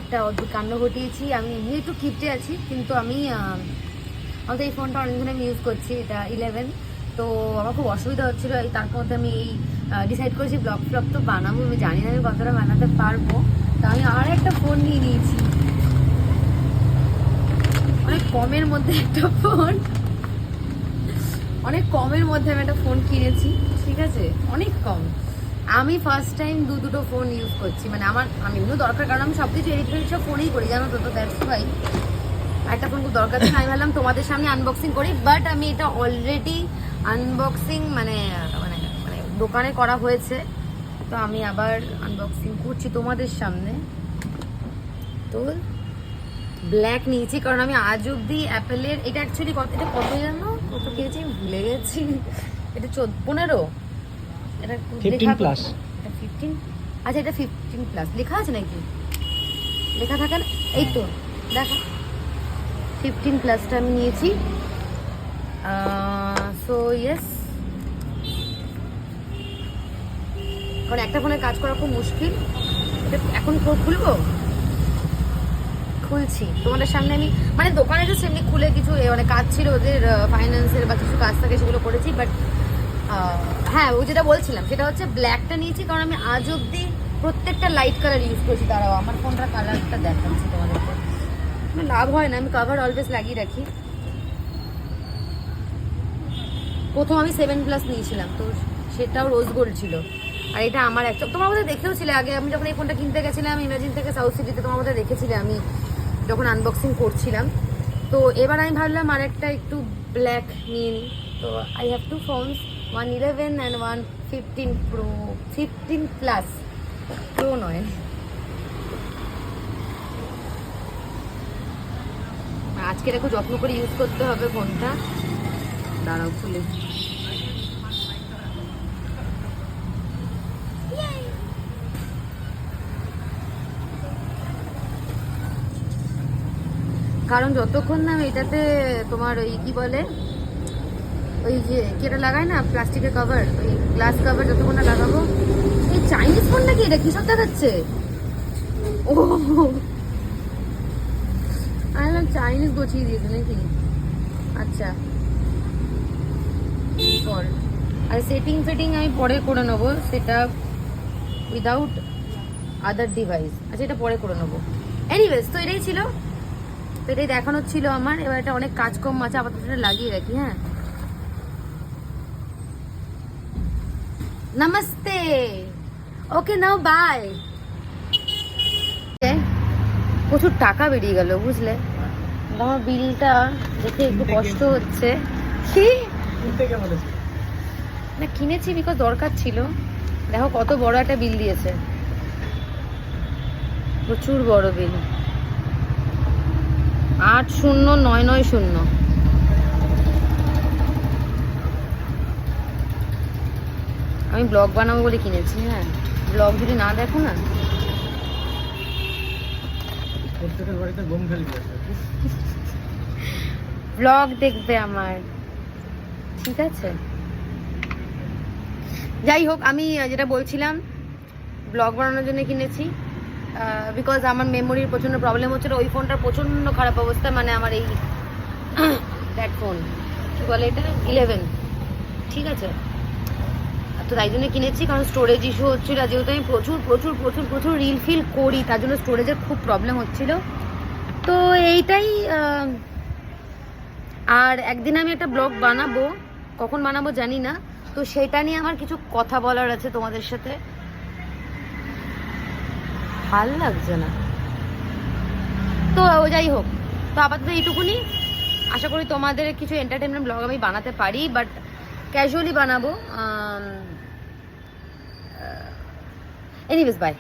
একটা অদ্ভুত কাণ্ড ঘটিয়েছি। আমি এমনি একটু কিপটে আছি, কিন্তু আমি হয়তো এই ফোনটা অনেকদিন আমি ইউজ করছি, এটা 11। তো আমার খুব অসুবিধা হচ্ছিলো, এই তার মধ্যে আমি এই ডিসাইড করেছি ব্লগ ফ্লগ তো বানাবো। আমি জানি না আমি কতটা বানাতে পারবো, তো আমি আর একটা ফোন নিয়ে নিয়েছি, অনেক কমের মধ্যে একটা ফোন, অনেক কমের মধ্যে আমি একটা ফোন কিনেছি, ঠিক আছে, অনেক কম। আমি ফার্স্ট টাইম দুটো ফোন ইউজ করছি, মানে আমি এমনি দরকার, কারণ আমি সব কিছু এডিট সব ফোনেই করি, জানো তো, দ্যাটস ওয়াই একটা ফোন খুব দরকার ছিল। আমি ভাবলাম তোমাদের সামনে আনবক্সিং করি, বাট আমি এটা অলরেডি আনবক্সিং মানে মানে মানে দোকানে করা হয়েছে, তো আমি আবার আনবক্সিং করছি তোমাদের সামনে। তো ব্ল্যাক নিয়েছি কারণ আমি আজ অব্দি অ্যাপেলের, এটা অ্যাকচুয়ালি এটা কত জানো, কত কিনেছি আমি ভুলে গেছি, এটা 15 এটা 15+। এটা 15, আচ্ছা এটা 15+ লেখা আছে নাকি, লেখা থাকে না, এই তো দেখো 15+টা আমি নিয়েছি। সো ইয়েস, কারণ একটা ফোনে কাজ করা খুব মুশকিল। এটা এখন খুলবো, খুলছি তোমাদের সামনে। আমি মানে দোকানে তো সেমনি খুলে কিছু মানে কাজ ছিল ওদের ফাইন্যান্সের বা কিছু কাজ থাকে, সেগুলো করেছি। বাট হ্যাঁ, ও যেটা বলছিলাম সেটা হচ্ছে ব্ল্যাকটা নিয়েছি কারণ আমি আজ অব্দি প্রত্যেকটা লাইট কালার ইউজ করেছি। দাঁড়াও আমার ফোনটার কালারটা দেখাচ্ছি তোমাদেরকে, লাভ হয় না, আমি কভার অলওয়েজ লাগিয়ে রাখি। প্রথম আমি 7+ নিয়েছিলাম, তো সেটাও রোজ গোল্ড ছিল। আর এটা আমার একটা, তোমার বোধহয় দেখেও ছিলে আগে, আমি যখন এই ফোনটা কিনতে গেছিলাম ইমাজিন থেকে সাউথ সিটিতে, তোমার বোধহয় দেখেছিলে আমি যখন আনবক্সিং করছিলাম। তো এবার আমি ভাবলাম আরেকটা একটু ব্ল্যাক নিয়ে নিই। তো I have to phones, 111 and 115 pro, 15+ pro নয়। আজকে দেখো যত্ন করে ইউজ করতে হবে ফোনটা, দাঁড়াও খুলে। কারণ যতক্ষণ না আমি এটাতে তোমার ওই কি বলে, ওই যে কেটা লাগায় না প্লাস্টিকের কভার, ওই গ্লাস কভার, যতক্ষণ না লাগাবো। এই চাইনিজ ফোন নাকি এটা, কি সব দেখাচ্ছে? ও আমি চাইনিজ বসিয়ে দিয়েছে নাকি, আচ্ছা পর। আর সেটিং আমি পরে করে নেবো, সেটা উইদাউট আদার ডিভাইস। আচ্ছা এটা পরে করে নেবো। এনিওয়েজ, তো এটাই ছিল, তো এটাই দেখানোর ছিল আমার। এবার এটা অনেক কাজ কম আছে, আপাতত এটা লাগিয়ে রাখি। হ্যাঁ, নমস্তে, ওকে নাও বাই। প্রচুর টাকা বেরিয়ে গেল বুঝলে, আমার বিলটা দেখে একটু কষ্ট হচ্ছে। কি না কিনেছি বিকজ দরকার ছিল। দেখো কত বড় একটা বিল দিয়েছে, প্রচুর বড় বিল, 80990। আমি ব্লগ বানাবো বলে কিনেছি। হ্যাঁ, ব্লগ যদি না দেখো না, ব্লগ দেখবে আমার, ঠিক আছে। যাই হোক, আমি যেটা বলছিলাম, ব্লগ বানানোর জন্য কিনেছি বিকজ আমার মেমোরির প্রচণ্ড প্রবলেম হচ্ছিল। ওই ফোনটার প্রচণ্ড খারাপ অবস্থা, মানে আমার এই দ্যাট ফোন কী বলে এটা 11, ঠিক আছে। তো তাই জন্য কিনেছি, কারণ স্টোরেজ ইস্যু হচ্ছিলো। যেহেতু আমি প্রচুর প্রচুর প্রচুর প্রচুর রিল ফিল করি, তার জন্য স্টোরেজের খুব প্রবলেম হচ্ছিল। তো এইটাই। আর একদিন আমি একটা ব্লগ বানাবো, কখন বানাবো জানি না, তো সেটা নিয়ে আমার কিছু কথা বলার আছে তোমাদের সাথে। ভাল লাগছে না তো, যাই হোক, তো আপাতত এইটুকুনি। আশা করি তোমাদের কিছু এন্টারটেনমেন্ট ব্লগ আমি বানাতে পারি, বাট ক্যাজুয়ালি বানাবো। Anyways by.